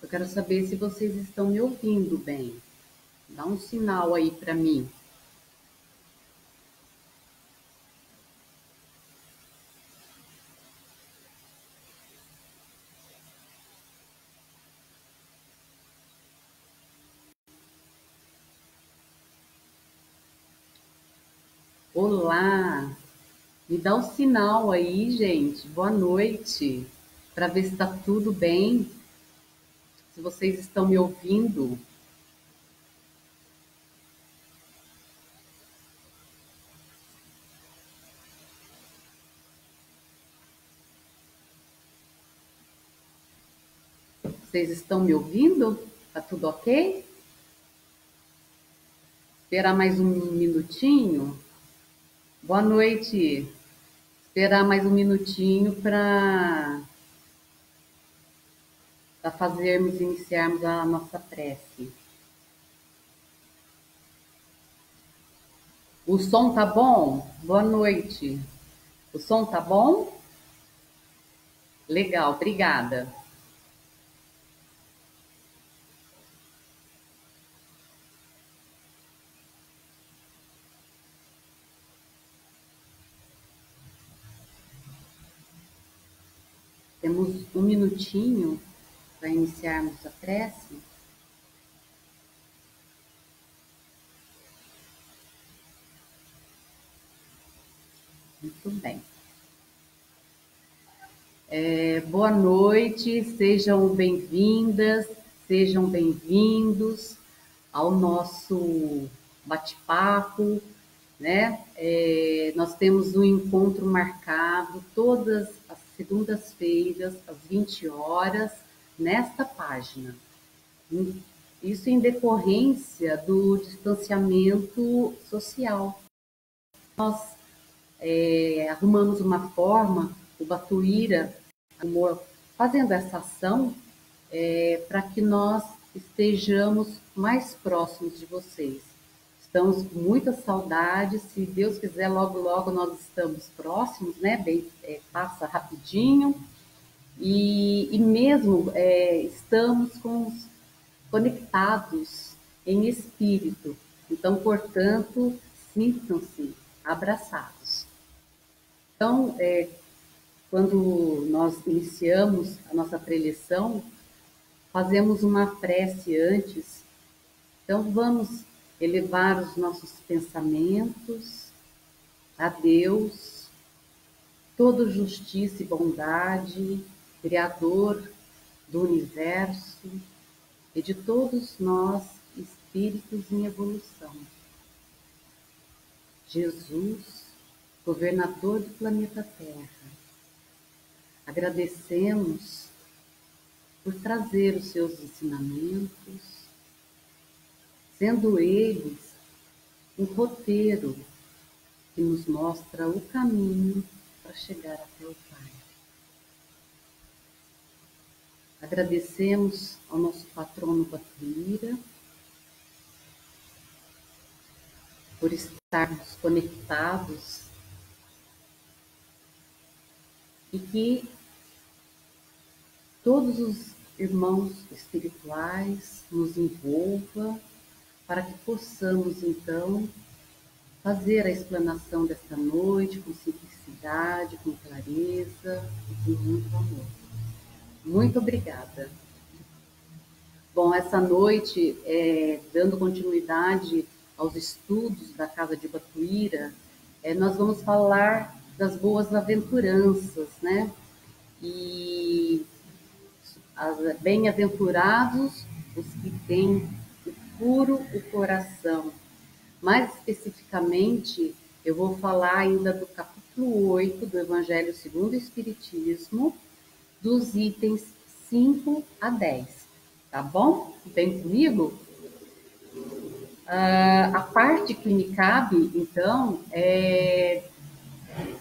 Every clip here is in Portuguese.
Eu quero saber se vocês estão me ouvindo bem. Dá um sinal aí para mim. Olá! Me dá um sinal aí, gente. Boa noite. Para ver se está tudo bem. Se vocês estão me ouvindo. Vocês estão me ouvindo? Tá tudo ok? Esperar mais um minutinho. Boa noite. Esperar mais um minutinho para iniciarmos a nossa prece. O som tá bom? Boa noite. O som tá bom? Legal, obrigada. Temos um minutinho para iniciarmos a prece. Muito bem. Boa noite, sejam bem-vindas, sejam bem-vindos ao nosso bate-papo, né? Nós temos um encontro marcado todas as segundas-feiras, às 20 horas, nesta página. Isso em decorrência do distanciamento social. Nós arrumamos uma forma, o Batuíra fazendo essa ação para que nós estejamos mais próximos de vocês. Estamos com muita saudade, se Deus quiser, logo, logo nós estamos próximos, né? Passa rapidinho. E mesmo estamos conectados em espírito. Então, portanto, sintam-se abraçados. Então, quando nós iniciamos a nossa preleção, fazemos uma prece antes. Então, vamos elevar os nossos pensamentos a Deus, toda justiça e bondade, Criador do universo e de todos nós, espíritos em evolução. Jesus, governador do planeta Terra, agradecemos por trazer os seus ensinamentos, sendo eles um roteiro que nos mostra o caminho para chegar até o Pai. Agradecemos ao nosso patrono Batuíra por estarmos conectados e que todos os irmãos espirituais nos envolvam para que possamos, então, fazer a explanação desta noite com simplicidade, com clareza e com muito amor. Muito obrigada. Bom, essa noite, dando continuidade aos estudos da Casa de Batuíra, nós vamos falar das boas-aventuranças, né? E bem-aventurados os que têm o puro o coração. Mais especificamente, eu vou falar ainda do capítulo 8 do Evangelho segundo o Espiritismo, dos itens 5 a 10. Tá bom? Vem comigo? A parte que me cabe, então, é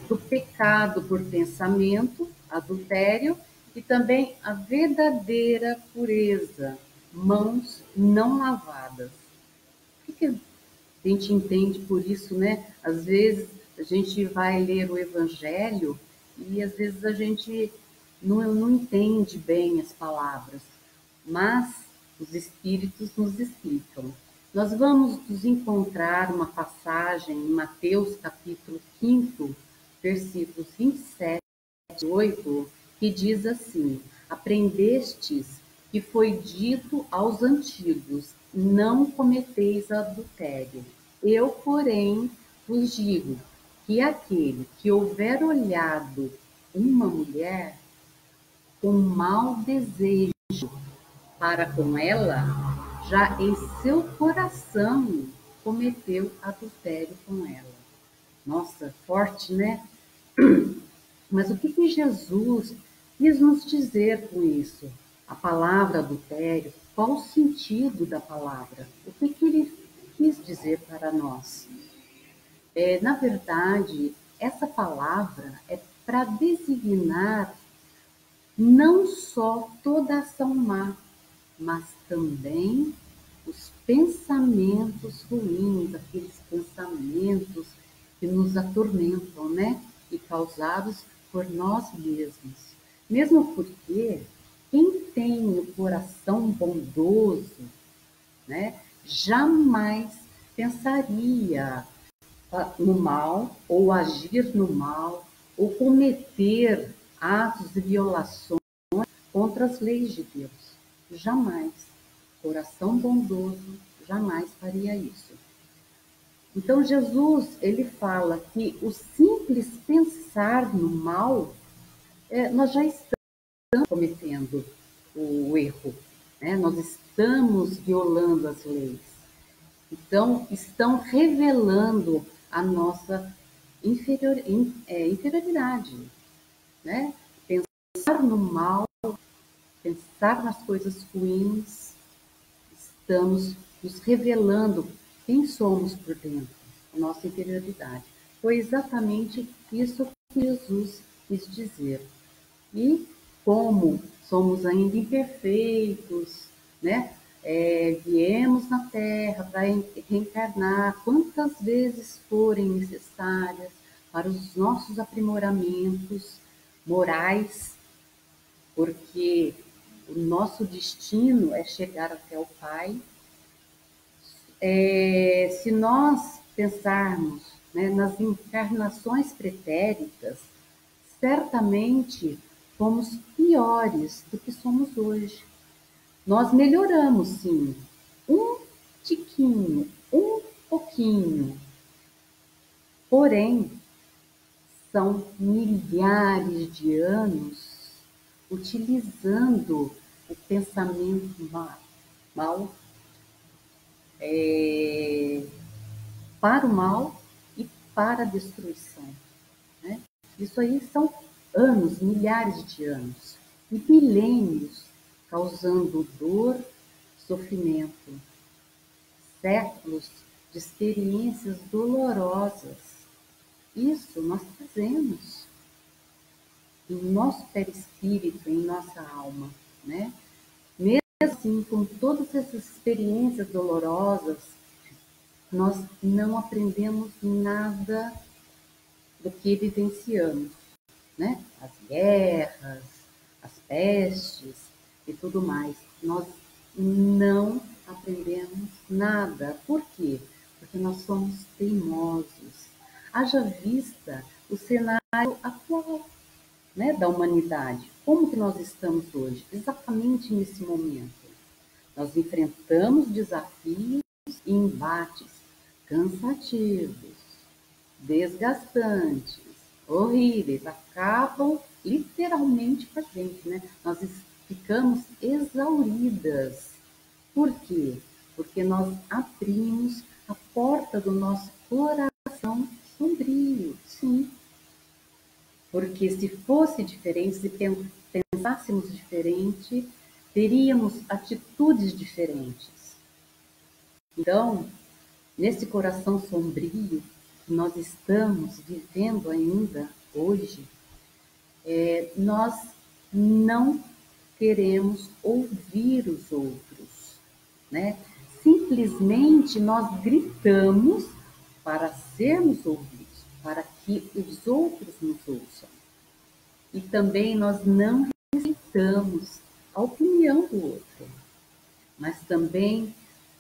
do pecado por pensamento, adultério, e também a verdadeira pureza, mãos não lavadas. O que a gente entende por isso, né? Às vezes a gente vai ler o Evangelho e às vezes a gente não entende bem as palavras. mas os Espíritos nos explicam. Nós vamos nos encontrar uma passagem em Mateus capítulo 5, versículos 27 e 8, que diz assim: aprendestes que foi dito aos antigos, não cometeis adultério. Eu, porém, vos digo que aquele que houver olhado uma mulher com mau desejo para com ela, já em seu coração cometeu adultério com ela. Nossa, forte, né? Mas o que Jesus quis nos dizer com isso? A palavra adultério, qual o sentido da palavra? O que ele quis dizer para nós? Na verdade, essa palavra é para designar não só toda ação má, mas também os pensamentos ruins, aqueles pensamentos que nos atormentam, né? E causados por nós mesmos. Mesmo porque quem tem o coração bondoso, né, jamais pensaria no mal, ou agir no mal, ou cometer atos de violações contra as leis de Deus. Jamais. Coração bondoso jamais faria isso. Então Jesus, ele fala que o simples pensar no mal, nós já estamos cometendo o erro, né? Nós estamos violando as leis. Então, estão revelando a nossa inferioridade, né? Pensar no mal, pensar nas coisas ruins, estamos nos revelando quem somos por dentro, a nossa interioridade. Foi exatamente isso que Jesus quis dizer. E como somos ainda imperfeitos, né? Viemos na Terra para reencarnar quantas vezes forem necessárias para os nossos aprimoramentos morais, porque o nosso destino é chegar até o Pai. Se nós pensarmos, né, nas encarnações pretéritas, certamente fomos piores do que somos hoje. Nós melhoramos, sim, um tiquinho, um pouquinho, porém, são milhares de anos utilizando o pensamento mal para o mal e para a destruição, né? Isso aí são anos, milhares de anos, e milênios causando dor, sofrimento, séculos de experiências dolorosas. Isso nós trazemos em nosso perispírito, em nossa alma, né? Mesmo assim, com todas essas experiências dolorosas, nós não aprendemos nada do que vivenciamos, né? As guerras, as pestes e tudo mais. Nós não aprendemos nada. Por quê? Porque nós somos teimosos. Haja vista o cenário atual, né, da humanidade. Como que nós estamos hoje? Exatamente nesse momento. Nós enfrentamos desafios e embates cansativos, desgastantes, horríveis, acabam literalmente com a gente, né? Nós ficamos exauridas. Por quê? Porque nós abrimos a porta do nosso coração sombrio, sim. Porque se fosse diferente, se pensássemos diferente, teríamos atitudes diferentes. Então, nesse coração sombrio que nós estamos vivendo ainda hoje, nós não queremos ouvir os outros, né? Simplesmente nós gritamos para sermos ouvidos, para que os outros nos ouçam. E também nós não respeitamos a opinião do outro. também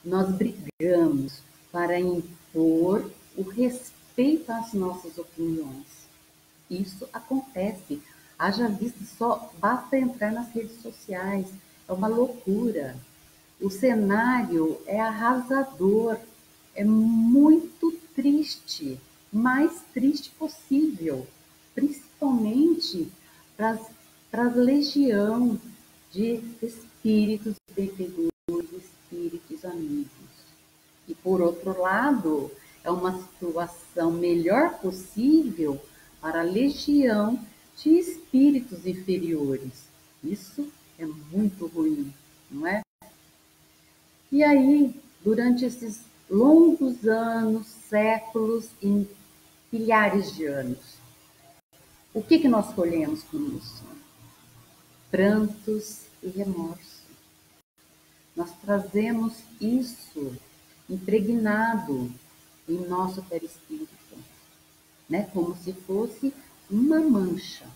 nós brigamos para impor o respeito às nossas opiniões. Isso acontece. Haja visto, só basta entrar nas redes sociais. É uma loucura. O cenário é arrasador. É muito triste. Mais triste possível. Principalmente para a legião de espíritos benfeitores, espíritos amigos. E, por outro lado, é uma situação melhor possível para a legião de espíritos inferiores. Isso é muito ruim, não é? E aí, durante esses longos anos, séculos e milhares de anos, o que nós colhemos com isso? Prantos e remorso. Nós trazemos isso impregnado em nosso perispírito, né? Como se fosse uma mancha.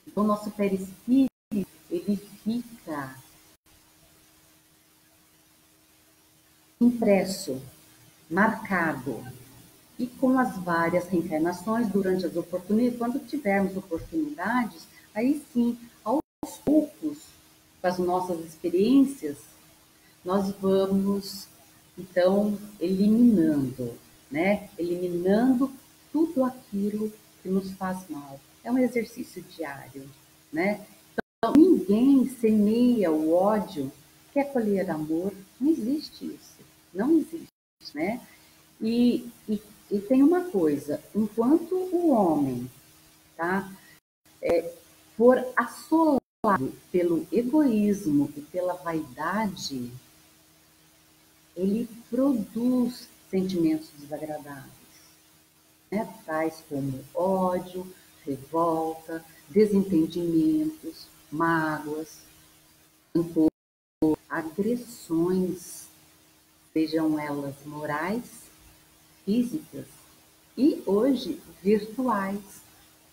Então, nosso perispírito, ele fica impresso, marcado. E com as várias reencarnações, durante as oportunidades, quando tivermos oportunidades, aí sim, aos poucos, com as nossas experiências, nós vamos, então, eliminando, né? Eliminando tudo aquilo que nos faz mal. É um exercício diário, né? Então, ninguém semeia o ódio, quer colher amor. Não existe isso. Não existe, né? E tem uma coisa, enquanto o homem, tá, for assolado pelo egoísmo e pela vaidade, ele produz sentimentos desagradáveis, né? Tais como ódio, revolta, desentendimentos, mágoas, rancor, agressões, sejam elas morais, físicas e hoje virtuais.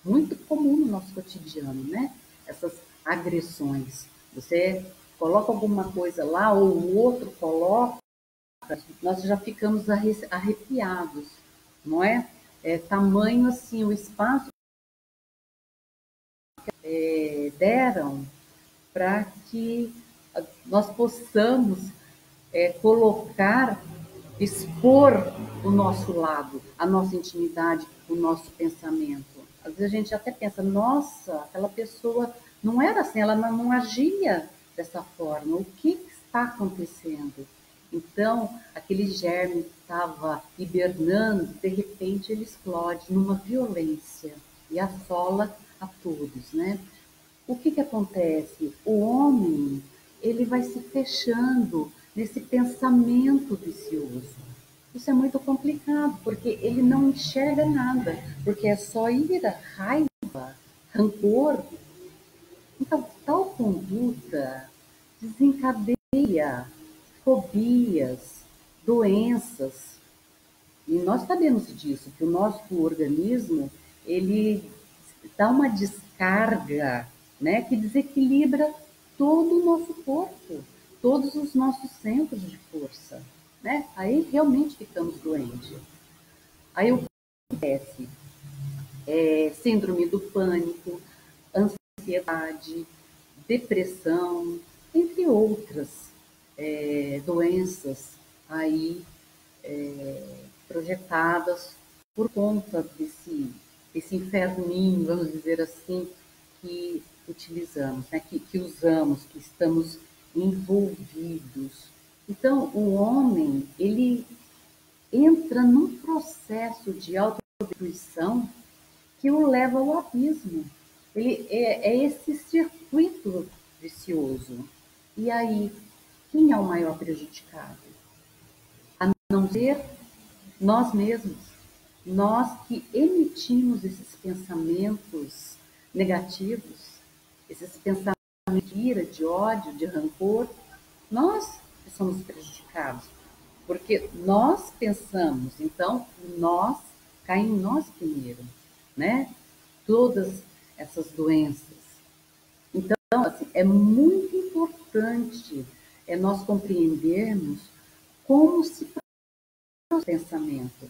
Muito comum no nosso cotidiano, né? Essas agressões. Você coloca alguma coisa lá ou o outro coloca, nós já ficamos arrepiados, não é? É tamanho assim o espaço que deram para que nós possamos colocar, expor o nosso lado, a nossa intimidade, o nosso pensamento. Às vezes a gente até pensa, nossa, aquela pessoa não era assim, ela não agia dessa forma. O que está acontecendo? Então, aquele germe que estava hibernando, de repente ele explode numa violência e assola a todos, né? O que acontece? O homem, ele vai se fechando nesse pensamento vicioso. Isso é muito complicado, porque ele não enxerga nada, porque é só ira, raiva, rancor. Então, tal conduta desencadeia fobias, doenças. E nós sabemos disso, que o nosso organismo, ele dá uma descarga, né, que desequilibra todo o nosso corpo, todos os nossos centros de força, né? Aí realmente ficamos doentes. Aí o que acontece? Síndrome do pânico, ansiedade, depressão, entre outras doenças aí projetadas por conta desse inferninho, vamos dizer assim, que utilizamos, né? que usamos, que estamos envolvidos. Então, o homem, ele entra num processo de autodestruição que o leva ao abismo. Ele é esse circuito vicioso. E aí, quem é o maior prejudicado? A não ser nós mesmos. Nós que emitimos esses pensamentos negativos, esses pensamentos de ira, de ódio, de rancor, nós que somos prejudicados. Porque nós pensamos, então nós, cai em nós primeiro, né? Todas essas doenças. Então, assim, é muito importante é nós compreendermos como se produz o pensamento.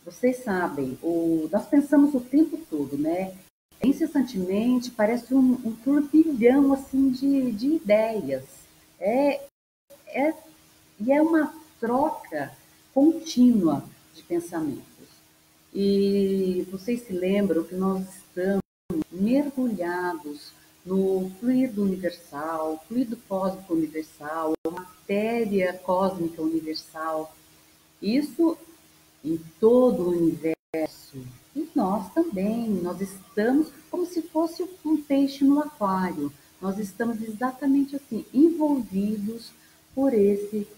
Vocês sabem, nós pensamos o tempo todo, né? Incessantemente, parece um turbilhão assim de ideias. É, é, e é uma troca contínua de pensamentos. E vocês se lembram que nós estamos mergulhados no fluido universal, fluido cósmico universal, matéria cósmica universal. Isso em todo o universo. E nós também, nós estamos como se fosse um peixe no aquário. Nós estamos exatamente assim, envolvidos por esse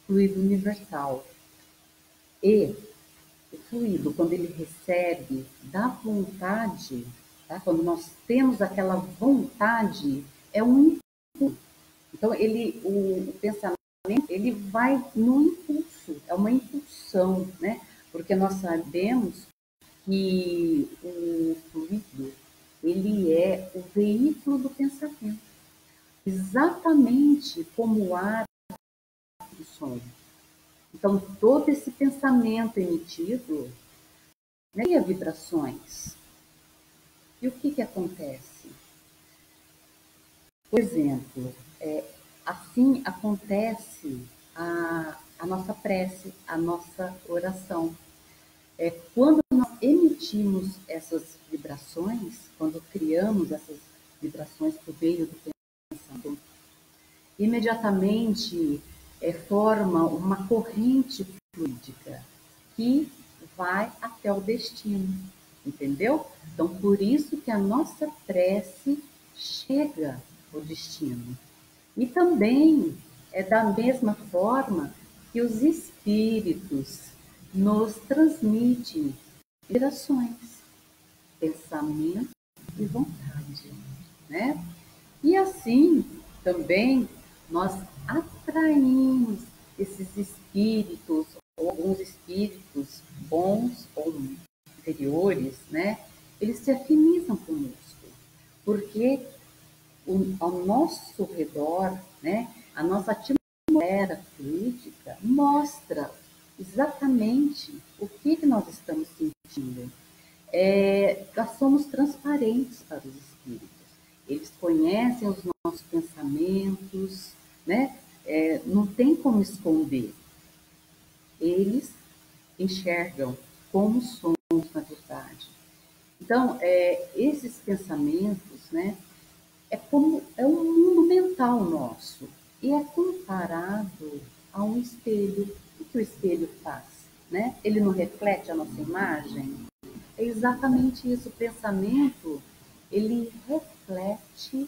fluido universal. E o fluido, quando ele recebe da vontade, tá? Quando nós temos aquela vontade, é um impulso. Então, o pensamento, ele vai no impulso, é uma impulsão, né? Porque nós sabemos que o fluido, ele é o veículo do pensamento, exatamente como o ar do som. Então, todo esse pensamento emitido, né, cria vibrações. E o que acontece? Por exemplo, assim acontece a nossa prece, a nossa oração. Quando nós emitimos essas vibrações, quando criamos essas vibrações por meio do pensamento, imediatamente forma uma corrente fluídica que vai até o destino, entendeu? Então, por isso que a nossa prece chega ao destino. E também é da mesma forma que os espíritos nos transmitem vibrações, pensamento e vontade, né? E assim também nós atraímos esses espíritos, ou alguns espíritos bons ou inferiores, né? Eles se afinizam conosco, porque ao nosso redor, né, a nossa atmosfera fluídica mostra exatamente o que nós estamos sentindo. Nós somos transparentes para os espíritos. Eles conhecem os nossos pensamentos, né? Não tem como esconder. Eles enxergam como somos na verdade. Então, esses pensamentos, né? É um mundo mental nosso e é comparado a um espelho. O que o espelho faz, né? Ele não reflete a nossa imagem? É exatamente isso. O pensamento, ele reflete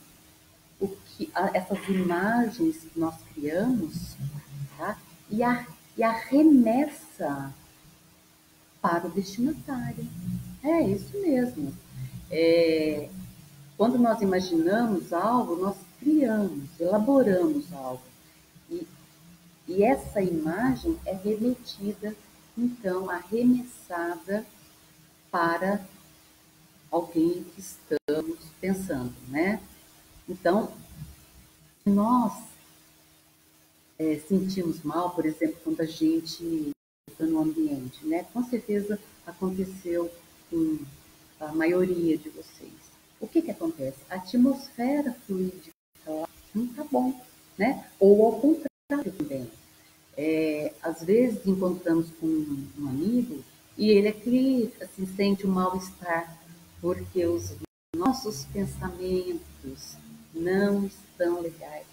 essas imagens que nós criamos, tá? E arremessa para o destinatário. É isso mesmo. Quando nós imaginamos algo, nós criamos, elaboramos algo. E, e essa imagem é remetida, então, arremessada para alguém que estamos pensando, né? Então, nós sentimos mal, por exemplo, quando a gente está no ambiente, né? Com certeza aconteceu com a maioria de vocês. O que acontece? A atmosfera fluídica lá não está bom, né? Ou ao contrário também. Às vezes encontramos com um amigo e ele é que assim, sente um mal-estar porque os nossos pensamentos não estão legais,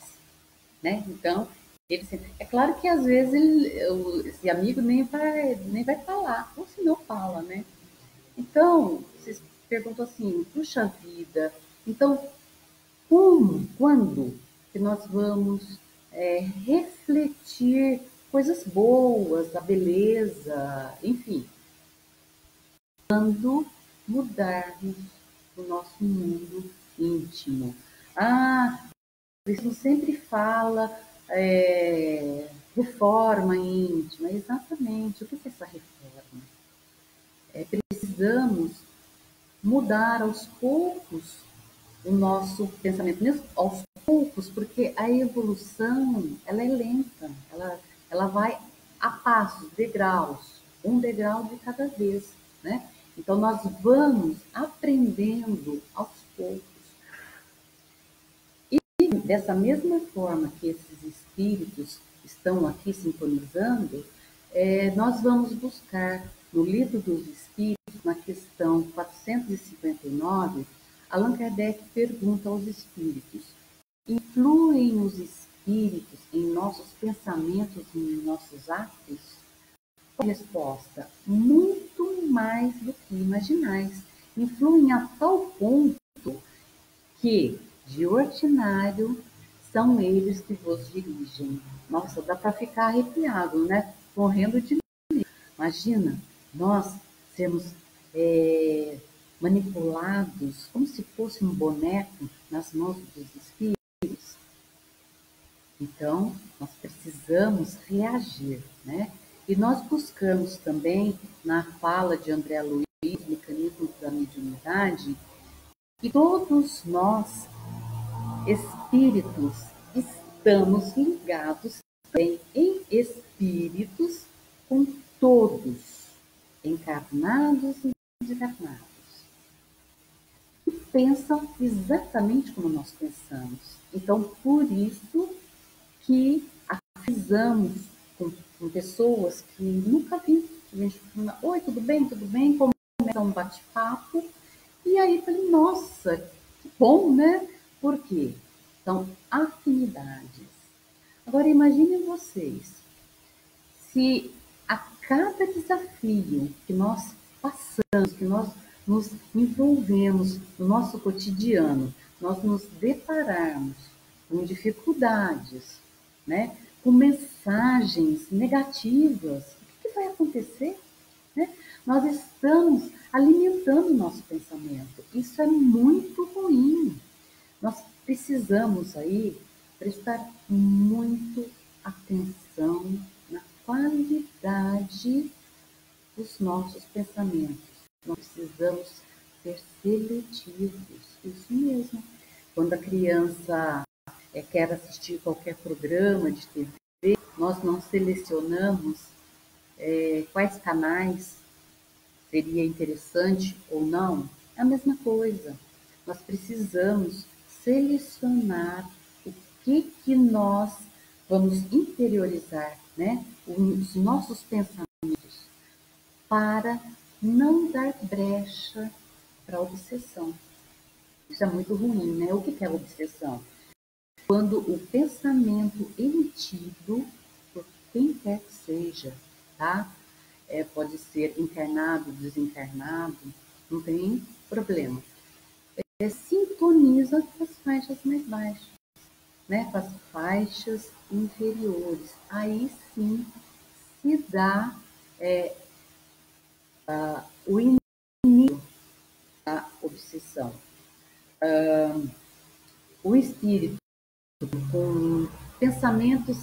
né? Então, é claro que às vezes esse amigo nem vai falar, ou se não fala, né? Então, vocês perguntam assim, puxa vida, então quando que nós vamos refletir coisas boas, a beleza, enfim, quando mudarmos o nosso mundo íntimo. Isso sempre fala reforma íntima. Exatamente. O que é essa reforma? Precisamos mudar aos poucos o nosso pensamento, mesmo aos poucos, porque a evolução, ela é lenta, ela vai a passos, degraus, um degrau de cada vez, né? Então, nós vamos aprendendo aos poucos. E dessa mesma forma que esses espíritos estão aqui sintonizando, nós vamos buscar no Livro dos Espíritos, na questão 459, Allan Kardec pergunta aos espíritos: influem os espíritos em nossos pensamentos e em nossos atos? A resposta: muito mais do que imaginais. Influem a tal ponto que, de ordinário, são eles que vos dirigem. Nossa, dá para ficar arrepiado, né? Morrendo de medo. Imagina, nós sermos manipulados como se fosse um boneco nas mãos dos espíritos. Então, nós precisamos reagir, né? E nós buscamos também, na fala de André Luiz, Mecanismos da Mediunidade, que todos nós, espíritos, estamos ligados também em espíritos com todos, encarnados e desencarnados, que pensam exatamente como nós pensamos. Então, por isso que avisamos com pessoas que nunca vi. A gente fala: oi, tudo bem? Tudo bem? Começa um bate-papo. E aí falei: nossa, que bom, né? Por quê? São afinidades. Agora imaginem vocês, se a cada desafio que nós passamos, que nós nos envolvemos no nosso cotidiano, nós nos depararmos com dificuldades, né? Com mensagens negativas, o que vai acontecer? Né? Nós estamos alimentando o nosso pensamento. Isso é muito ruim. Nós precisamos aí prestar muito atenção na qualidade dos nossos pensamentos. Nós precisamos ser seletivos. Isso mesmo. Quando a criança quer assistir qualquer programa de TV, nós não selecionamos quais canais seria interessante ou não. É a mesma coisa. Nós precisamos selecionar o que nós vamos interiorizar, né? Os nossos pensamentos, para não dar brecha para a obsessão. Isso é muito ruim, né? O que é obsessão? Quando o pensamento emitido por quem quer que seja, tá? Pode ser encarnado, desencarnado, não tem problema. Sintoniza com as faixas mais baixas, né? Com as faixas inferiores. Aí sim se dá o início da obsessão. O espírito com pensamentos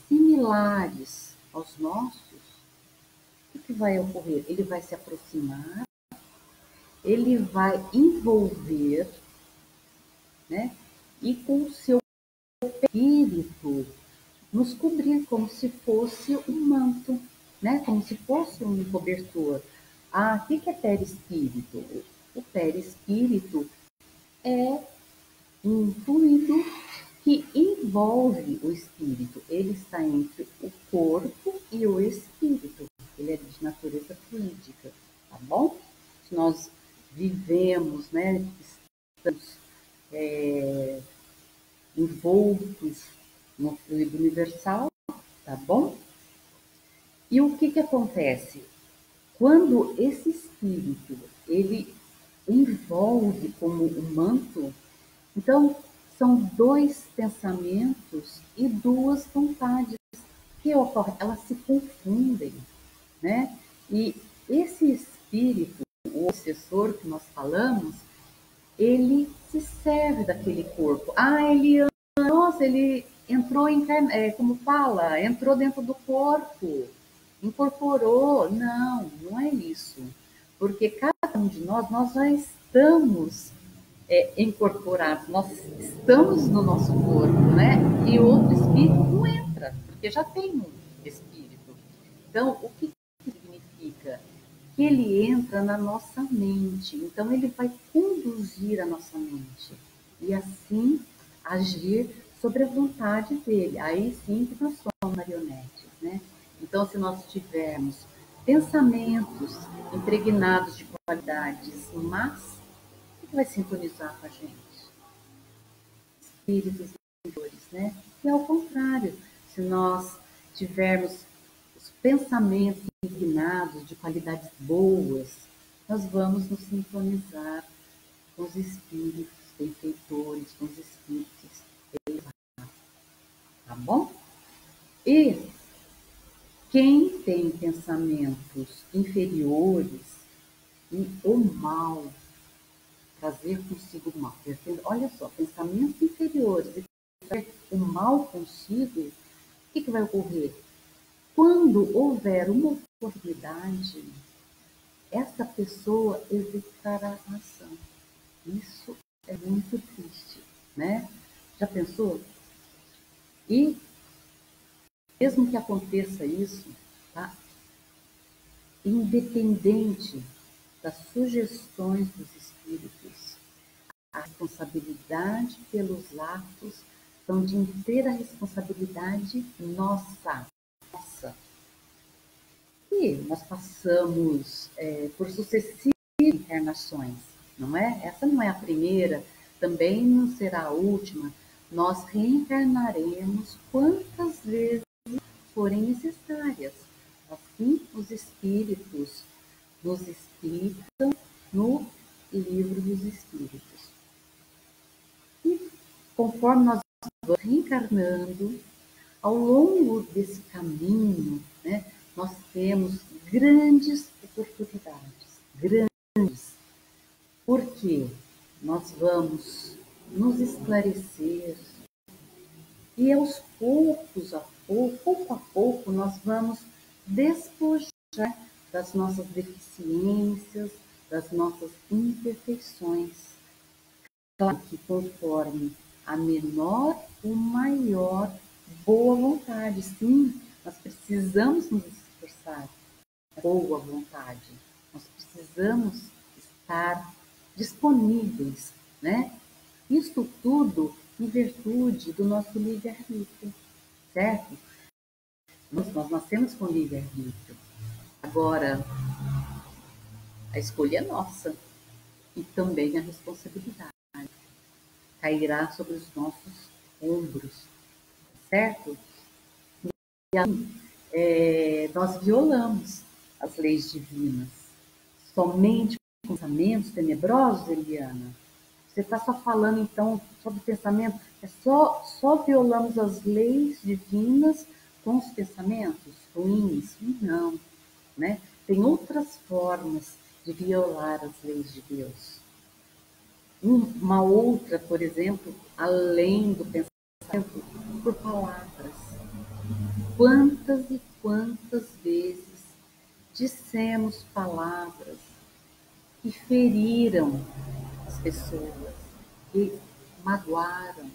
similares aos nossos, o que vai ocorrer? Ele vai se aproximar, ele vai envolver, né? E com o seu espírito nos cobrir como se fosse um manto, né? Como se fosse um cobertor. Ah, o que é perispírito? O perispírito é um fluido que envolve o espírito. Ele está entre o corpo e o espírito. Ele é de natureza fluídica, tá bom? Se nós vivemos, né? Estamos envoltos no fluido universal, tá bom? E o que acontece? Quando esse espírito, ele envolve como um manto, então são dois pensamentos e duas vontades que ocorrem, elas se confundem, né? E esse espírito, o obsessor que nós falamos, ele se serve daquele corpo. Ah, nossa, ele entrou em, como fala, entrou dentro do corpo, incorporou. Não, não é isso. Porque cada um de nós já estamos incorporados. Nós estamos no nosso corpo, né? E outro espírito não entra, porque já tem um espírito. Então, o que significa? Que ele entra na nossa mente. Então, ele vai conduzir a nossa mente. E assim, agir sobre a vontade dele. Aí sim que nós somos marionetes, né? Então, se nós tivermos pensamentos impregnados de qualidades más, o que vai sintonizar com a gente? Espíritos inferiores, né? E ao contrário, se nós tivermos os pensamentos impregnados de qualidades boas, nós vamos nos sintonizar com os espíritos benfeitores, com os espíritos elevados, tá bom? E quem tem pensamentos inferiores e o mal, trazer consigo o mal, olha só, pensamentos inferiores e trazer o mal consigo, o que vai ocorrer? Quando houver uma oportunidade, essa pessoa executará a ação. Isso é muito triste, né? Já pensou? E mesmo que aconteça isso, tá? Independente das sugestões dos espíritos, a responsabilidade pelos atos são de inteira responsabilidade nossa. E nós passamos por sucessivas encarnações, não é? Essa não é a primeira, também não será a última. Nós reencarnaremos quantas vezes forem necessárias. Assim, os espíritos nos explicam no livro dos espíritos. E conforme nós vamos reencarnando, ao longo desse caminho, né, nós temos grandes oportunidades, grandes, porque nós vamos nos esclarecer e aos poucos, pouco a pouco, nós vamos despojar das nossas deficiências, das nossas imperfeições. Claro que conforme a menor ou maior boa vontade, sim, nós precisamos nos esforçar, boa vontade, nós precisamos estar disponíveis, né? Isso tudo em virtude do nosso livre-arbítrio, certo? Nós nascemos com livre-arbítrio. Agora, a escolha é nossa e também a responsabilidade cairá sobre os nossos ombros, certo? E aí, nós violamos as leis divinas. Somente com pensamentos tenebrosos, Eliana? Você está só falando, então, sobre pensamento? Só violamos as leis divinas com os pensamentos ruins? Não, né? Tem outras formas de violar as leis de Deus. Uma outra, por exemplo, além do pensamento, por palavras. Quantas e quantas vezes dissemos palavras que feriram as pessoas, que magoaram.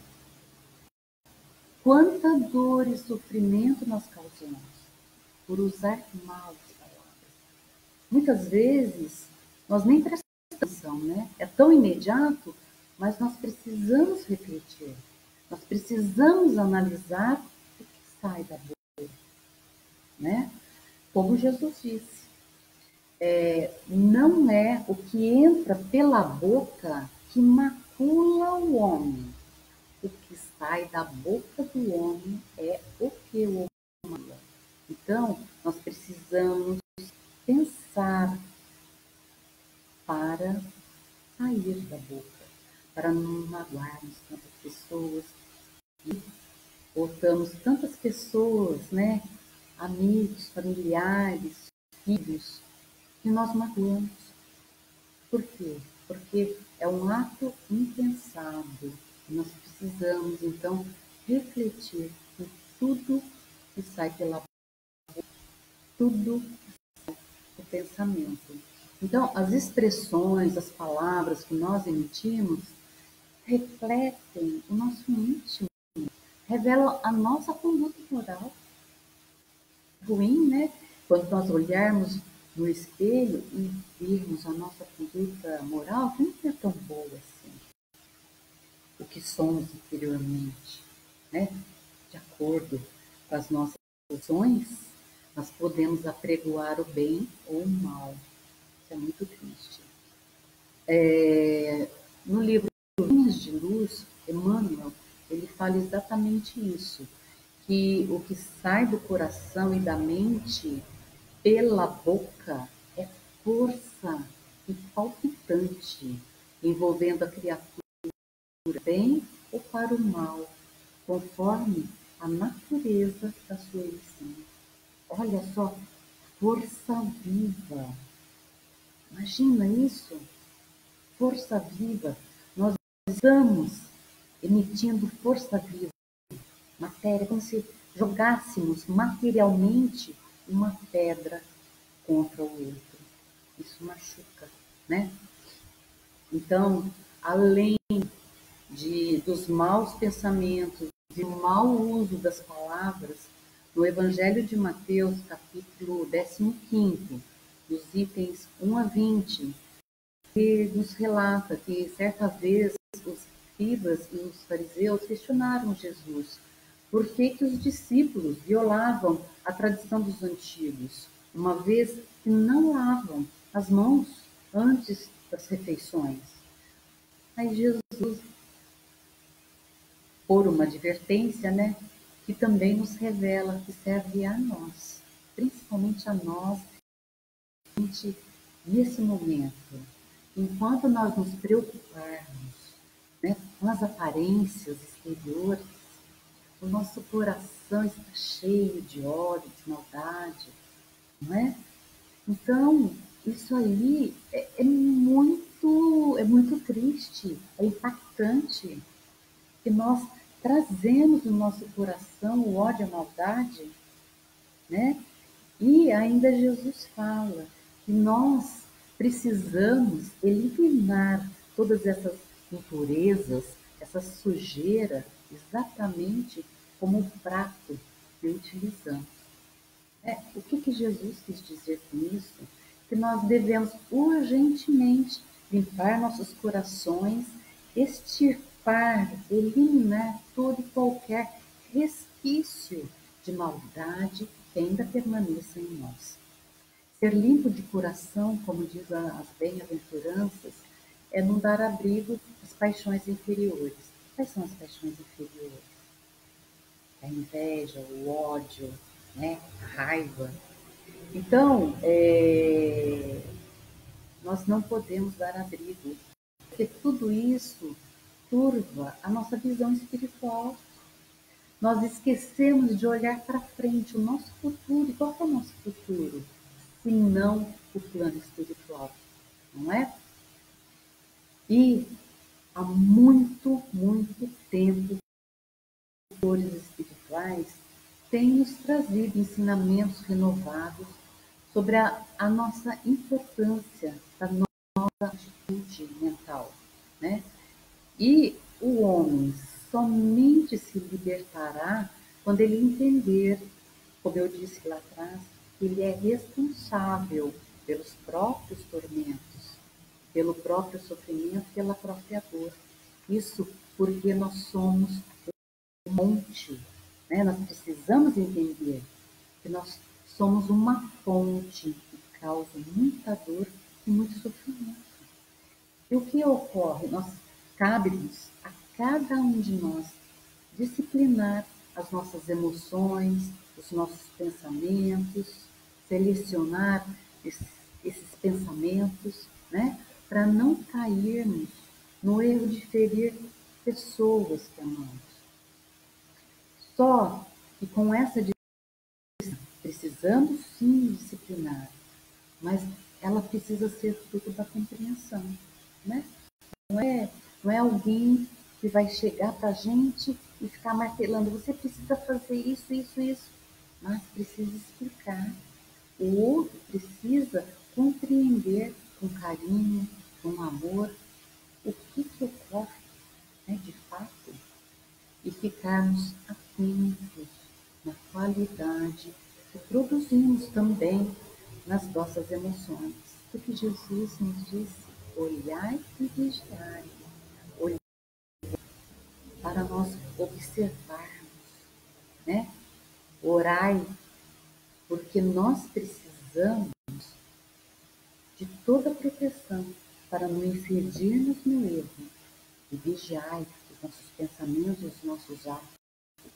Quanta dor e sofrimento nós causamos por usar mal as palavras. Muitas vezes nós nem prestamos atenção, né? É tão imediato, mas nós precisamos refletir. Nós precisamos analisar o que sai da boca, né? Como Jesus disse, não é o que entra pela boca que macula o homem. O que sai da boca do homem é o que o homem macula. Então, nós precisamos pensar para sair da boca, para não magoarmos tantas pessoas, e botamos tantas pessoas, né? Amigos, familiares, filhos, que nós magoamos. Por quê? Porque é um ato impensado. Nós precisamos, então, refletir em tudo que sai pela boca, tudo o pensamento. Então, as expressões, as palavras que nós emitimos refletem o nosso íntimo, revelam a nossa conduta moral ruim, né? Quando nós olharmos no espelho e virmos a nossa conduta moral, que não é tão boa assim, o que somos interiormente, né? De acordo com as nossas ações, nós podemos apregoar o bem ou o mal. Isso é muito triste. No livro Linhas de Luz, Emmanuel, ele fala exatamente isso, que o que sai do coração e da mente pela boca é força e palpitante, envolvendo a criatura bem ou para o mal, conforme a natureza da sua lição. Olha só, força viva. Imagina isso, força viva. Nós estamos emitindo força viva, matéria, como se jogássemos materialmente uma pedra contra o outro. Isso machuca, né? Então, além dos maus pensamentos e o mau uso das palavras, no Evangelho de Mateus, capítulo 15, dos itens 1 a 20, que nos relata que certa vez os escribas e os fariseus questionaram Jesus por que os discípulos violavam a tradição dos antigos, uma vez que não lavam as mãos antes das refeições. Mas Jesus, por uma advertência, né, que também nos revela que serve a nós, principalmente a nós, nesse momento, enquanto nós nos preocuparmos, né, com as aparências exteriores, o nosso coração está cheio de ódio, de maldade, não é? Então, isso aí é muito triste, é impactante, que nós trazemos no nosso coração o ódio e a maldade, né? E ainda Jesus fala que nós precisamos eliminar todas essas impurezas, essa sujeira, exatamente como o prato que utilizamos. O que Jesus quis dizer com isso? Que nós devemos urgentemente limpar nossos corações, extirpar, eliminar todo e qualquer resquício de maldade que ainda permaneça em nós. Ser limpo de coração, como diz as bem-aventuranças, é não dar abrigo às paixões inferiores. Quais são as paixões inferiores? A inveja, o ódio, né? A raiva. Então, nós não podemos dar abrigo, porque tudo isso turva a nossa visão espiritual. Nós esquecemos de olhar para frente, o nosso futuro. E qual é o nosso futuro? Se não o plano espiritual, não é? E há muito, muito tempo, os autores espirituais têm nos trazido ensinamentos renovados sobre a nossa importância da nossa atitude mental, né? E o homem somente se libertará quando ele entender, como eu disse lá atrás, que ele é responsável pelos próprios tormentos, pelo próprio sofrimento, pela própria dor. Isso porque nós somos um monte, né? Nós precisamos entender que nós somos uma fonte que causa muita dor e muito sofrimento. E o que ocorre? Cabe-nos a cada um de nós disciplinar as nossas emoções, os nossos pensamentos, selecionar esses pensamentos, né? Para não cairmos no erro de ferir pessoas que amamos. Só que com essa precisamos sim disciplinar, mas ela precisa ser fruto da compreensão, né? Não é, não é alguém que vai chegar para a gente e ficar martelando, você precisa fazer isso, isso, isso. Mas precisa explicar. O outro precisa compreender com carinho, com amor, o que ocorre. né, de fato, e ficarmos atentos na qualidade que produzimos também nas nossas emoções. Porque Jesus nos disse, olhai e vigiai, olhar para nós observarmos, né? Orai, porque nós precisamos de toda a proteção para não incidirmos no erro. E vigiai os nossos pensamentos, os nossos atos.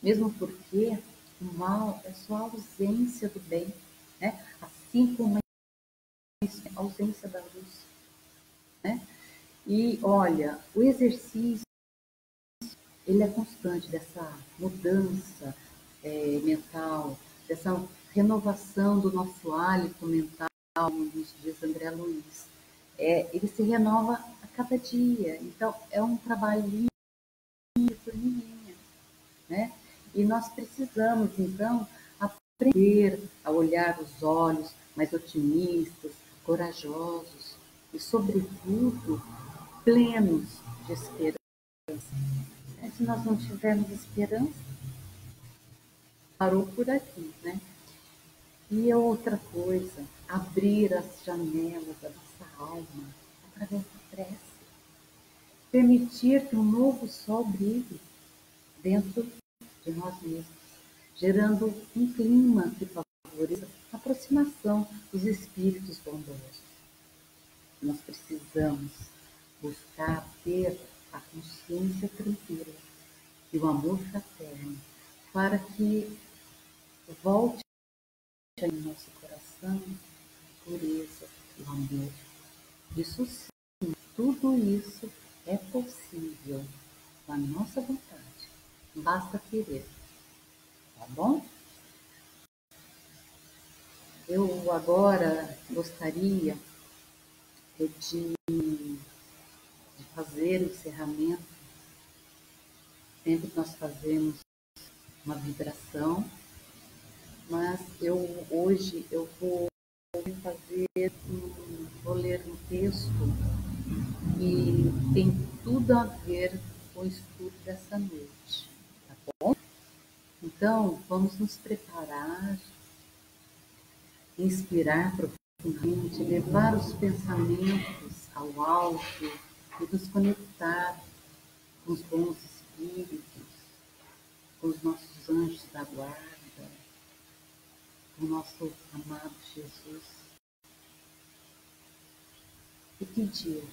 Mesmo porque o mal é só a ausência do bem, né? Assim como a ausência da luz, né? E olha, o exercício ele é constante dessa mudança mental, dessa renovação do nosso hálito mental, como nos diz André Luiz. Ele se renova a cada dia. Então, é um trabalhinho de formiguinha, né? E nós precisamos, então, aprender a olhar os olhos mais otimistas, corajosos e, sobretudo, plenos de esperança. Se nós não tivermos esperança, parou por aqui, né? E outra coisa, abrir as janelas da nossa alma através da prece. Permitir que um novo sol brilhe dentro de nós mesmos, gerando um clima que favoreça a aproximação dos espíritos bondosos. Nós precisamos buscar ter a consciência tranquila e o amor fraterno para que volte em nosso coração a pureza, o amor. Isso sim, tudo isso é possível com a nossa vontade. Basta querer, tá bom? Eu agora gostaria de fazer o encerramento. Sempre nós fazemos uma vibração, mas hoje eu vou vou ler um texto que tem tudo a ver com o estudo dessa noite, tá bom? Então, vamos nos preparar, inspirar profundamente, levar os pensamentos ao alto e nos conectar com os bons espíritos, com os nossos anjos da guarda, com o nosso amado Jesus, e pedir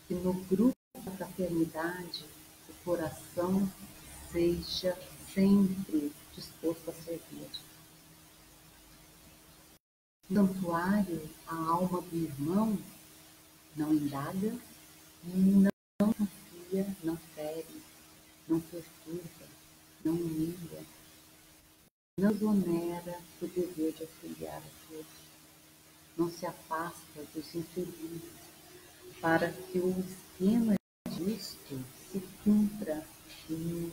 que no grupo da fraternidade o coração seja sempre disposto a servir. No santuário, a alma do irmão não indaga, não confia, não fere, não perturba, não humilha, não exonera do dever de auxiliar a todos, não se afasta dos infelizes, para que o esquema disto se cumpra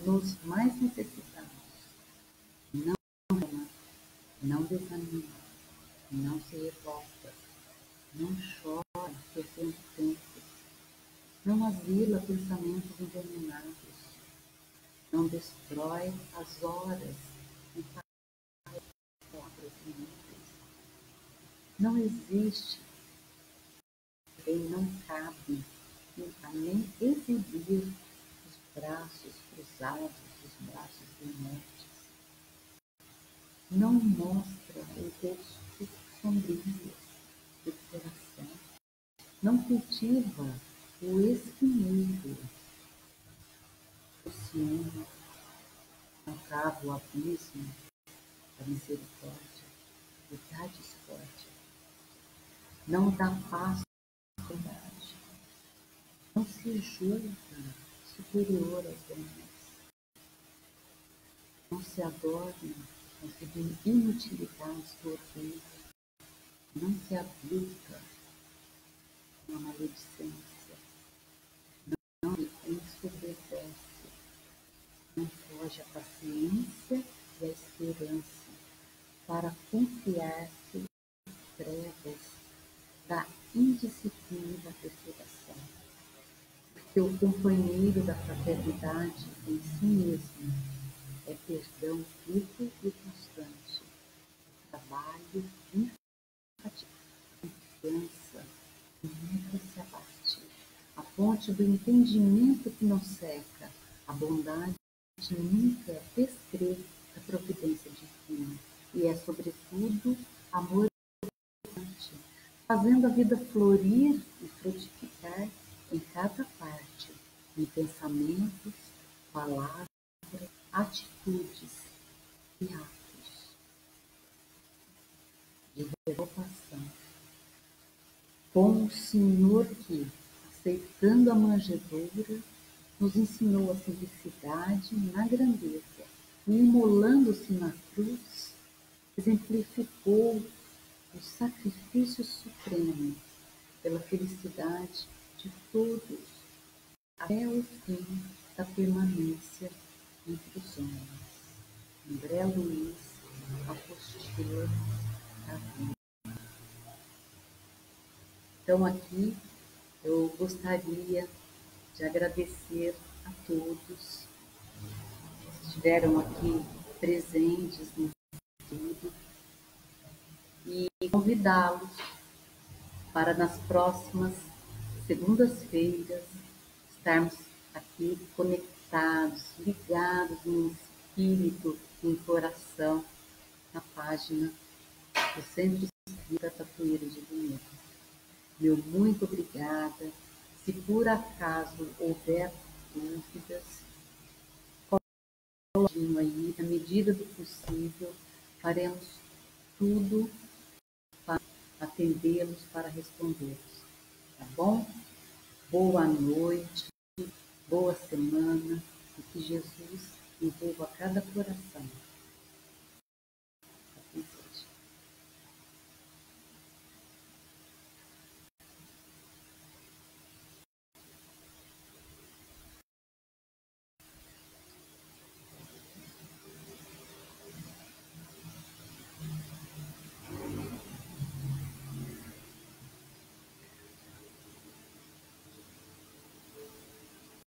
nos mais necessitados. Não ama, não desanima, não se revolta, não chora perdendo tempo, não asila pensamentos envenenados, não destrói as horas em palavras inúteis. Não existe, bem não cabe a nem exibir os braços cruzados, os braços inertes. Não mostra o rosto sombrio do coração. Não cultiva o esquineiro, o ciúme, não cava o abismo da misericórdia, e da discórdia. Não dá paz à verdade. Não se julga superior às demais. Não se adorna as inutilidades do orgulho. Não se habilita na maledicência. Não se ensurdece. Não foge a paciência e a esperança para confiar-se trevas da indisciplina e da perturbação. Seu companheiro da fraternidade em si mesmo é perdão duplo e constante, trabalho infatigável, confiança que nunca se abate, a fonte do entendimento que não seca, a bondade que nunca descrê da providência divina, e é, sobretudo, amor constante, fazendo a vida florir e frutificar em cada parte, em pensamentos, palavras, atitudes e atos de devoção, com o Senhor que, aceitando a manjedoura, nos ensinou a simplicidade na grandeza e, imolando-se na cruz, exemplificou o sacrifício supremo pela felicidade de todos, até o fim da permanência entre os homens. André Luiz, apostila da vida. Então, aqui eu gostaria de agradecer a todos que estiveram aqui presentes no estudo e convidá-los para nas próximas segundas-feiras estarmos aqui conectados, ligados em espírito, em coração, na página do Centro Espírita Tatuíra de Vinhedo. Meu muito obrigada. Se por acaso houver dúvidas, coloquem aí, na medida do possível, faremos tudo para atendê-los, para respondê-los. Tá bom? Boa noite, boa semana e que Jesus envolva cada coração.